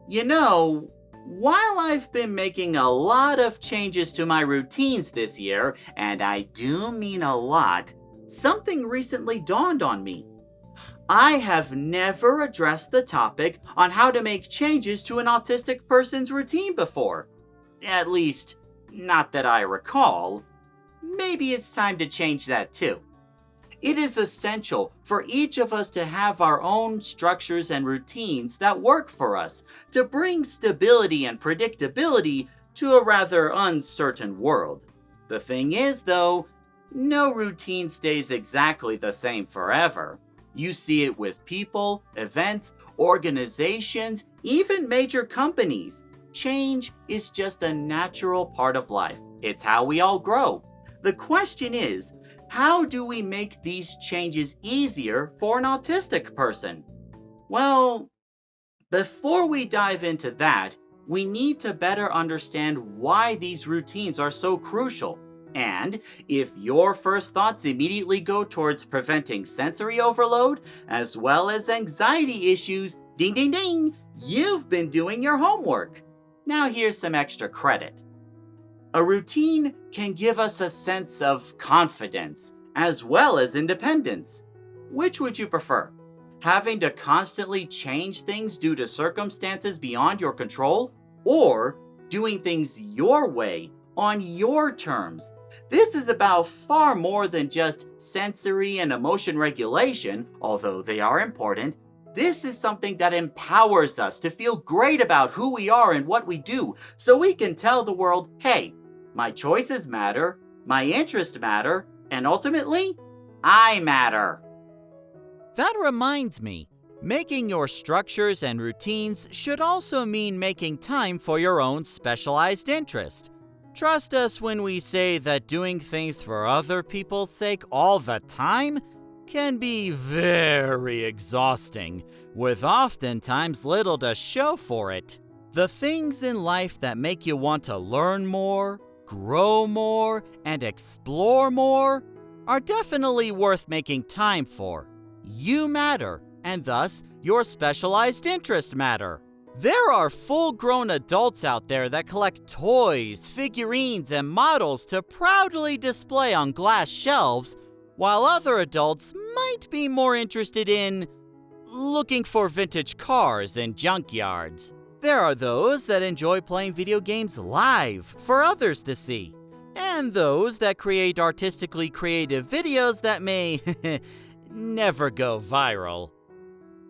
You know, while I've been making a lot of changes to my routines this year, and I do mean a lot, something recently dawned on me. I have never addressed the topic on how to make changes to an autistic person's routine before. At least, not that I recall. Maybe it's time to change that too. It is essential for each of us to have our own structures and routines that work for us to bring stability and predictability to a rather uncertain world. The thing is, though, no routine stays exactly the same forever. You see it with people, events, organizations, even major companies. Change is just a natural part of life. It's how we all grow. The question is, how do we make these changes easier for an autistic person? Well, before we dive into that, we need to better understand why these routines are so crucial. And if your first thoughts immediately go towards preventing sensory overload, as well as anxiety issues, ding ding ding, you've been doing your homework. Now here's some extra credit. A routine can give us a sense of confidence, as well as independence. Which would you prefer? Having to constantly change things due to circumstances beyond your control, or doing things your way, on your terms? This is about far more than just sensory and emotion regulation, although they are important. This is something that empowers us to feel great about who we are and what we do, so we can tell the world, hey, my choices matter, my interests matter, and ultimately, I matter. That reminds me, making your structures and routines should also mean making time for your own specialized interest. Trust us when we say that doing things for other people's sake all the time can be very exhausting, with oftentimes little to show for it. The things in life that make you want to learn more, grow more, and explore more are definitely worth making time for. You matter, and thus your specialized interests matter. There are full-grown adults out there that collect toys, figurines, and models to proudly display on glass shelves, while other adults might be more interested in looking for vintage cars in junkyards. There are those that enjoy playing video games live for others to see, and those that create artistically creative videos that may never go viral.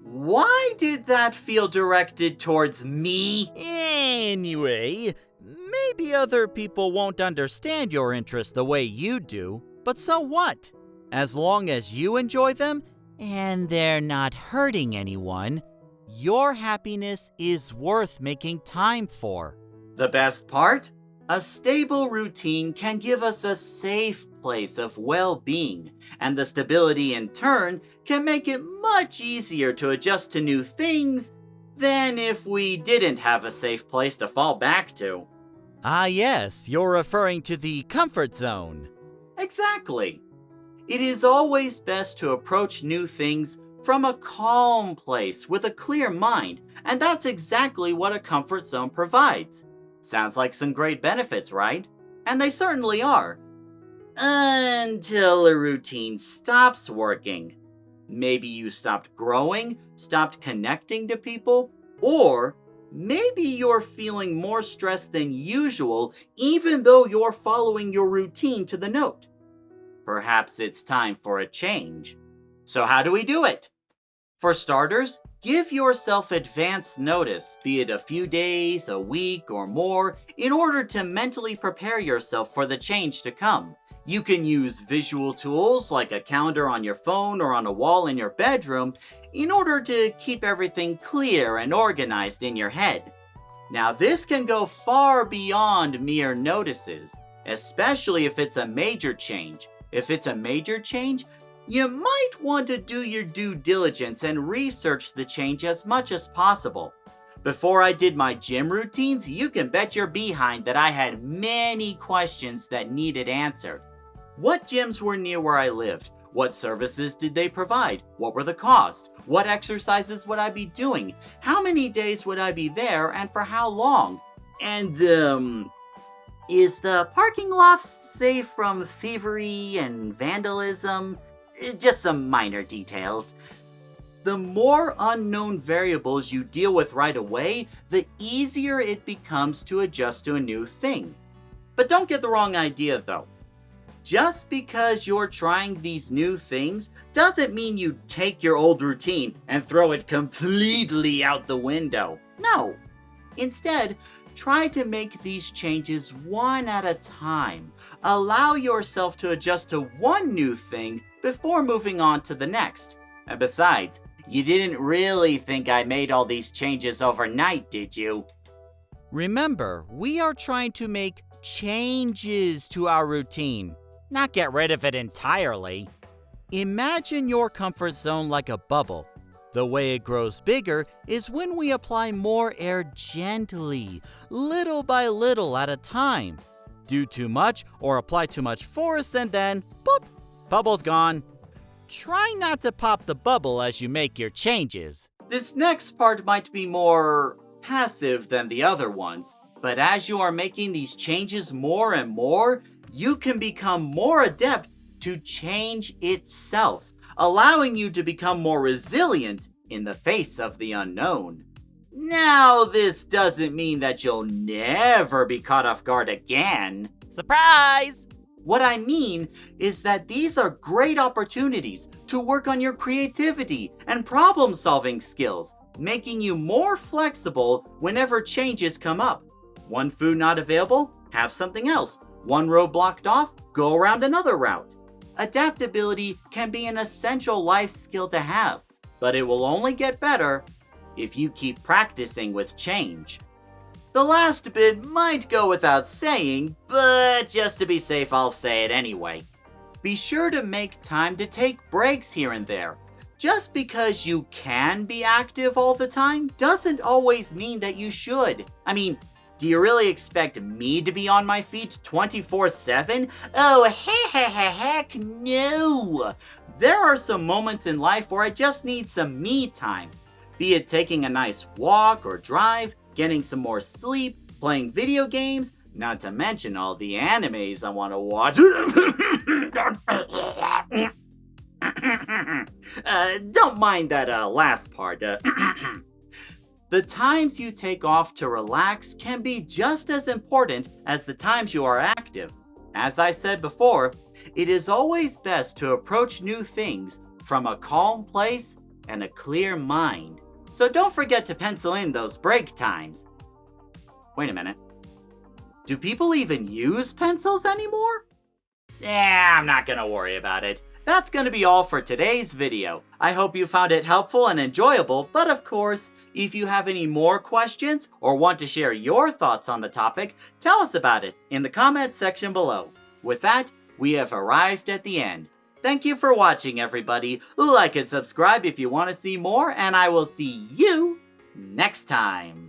Why did that feel directed towards me? Anyway, maybe other people won't understand your interests the way you do, but so what? As long as you enjoy them, and they're not hurting anyone, your happiness is worth making time for. The best part? A stable routine can give us a safe place of well-being, and the stability in turn can make it much easier to adjust to new things than if we didn't have a safe place to fall back to. Ah yes, you're referring to the comfort zone. Exactly. It is always best to approach new things from a calm place with a clear mind, and that's exactly what a comfort zone provides. Sounds like some great benefits, right? And they certainly are. Until a routine stops working. Maybe you stopped growing, stopped connecting to people, or maybe you're feeling more stressed than usual even though you're following your routine to the note. Perhaps it's time for a change. So how do we do it? For starters, give yourself advance notice, be it a few days, a week, or more, in order to mentally prepare yourself for the change to come. You can use visual tools like a calendar on your phone or on a wall in your bedroom in order to keep everything clear and organized in your head. Now, this can go far beyond mere notices, especially if it's a major change. If it's a major change, you might want to do your due diligence and research the change as much as possible. Before I did my gym routines, you can bet your behind that I had many questions that needed answered. What gyms were near where I lived? What services did they provide? What were the costs? What exercises would I be doing? How many days would I be there and for how long? And, is the parking lot safe from thievery and vandalism? Just some minor details. The more unknown variables you deal with right away, the easier it becomes to adjust to a new thing. But don't get the wrong idea though. Just because you're trying these new things doesn't mean you take your old routine and throw it completely out the window. No. Instead, try to make these changes one at a time. Allow yourself to adjust to one new thing before moving on to the next. And besides, you didn't really think I made all these changes overnight, did you? Remember, we are trying to make changes to our routine, not get rid of it entirely. Imagine your comfort zone like a bubble. The way it grows bigger is when we apply more air gently, little by little at a time. Do too much or apply too much force and then, boop, bubble's gone. Try not to pop the bubble as you make your changes. This next part might be more passive than the other ones, but as you are making these changes more and more, you can become more adept to change itself, allowing you to become more resilient in the face of the unknown. Now, this doesn't mean that you'll never be caught off guard again. Surprise! What I mean is that these are great opportunities to work on your creativity and problem-solving skills, making you more flexible whenever changes come up. One food not available? Have something else. One road blocked off? Go around another route. Adaptability can be an essential life skill to have, but it will only get better if you keep practicing with change. The last bit might go without saying, but just to be safe, I'll say it anyway. Be sure to make time to take breaks here and there. Just because you can be active all the time doesn't always mean that you should. I mean, do you really expect me to be on my feet 24/7? Oh, heck no! There are some moments in life where I just need some me time. Be it taking a nice walk or drive, getting some more sleep, playing video games, not to mention all the animes I want to watch. Don't mind that last part. The times you take off to relax can be just as important as the times you are active. As I said before, it is always best to approach new things from a calm place and a clear mind. So don't forget to pencil in those break times. Wait a minute. Do people even use pencils anymore? I'm not gonna worry about it. That's gonna be all for today's video. I hope you found it helpful and enjoyable, but of course, if you have any more questions or want to share your thoughts on the topic, tell us about it in the comments section below. With that, we have arrived at the end. Thank you for watching, everybody. Like and subscribe if you want to see more, and I will see you next time.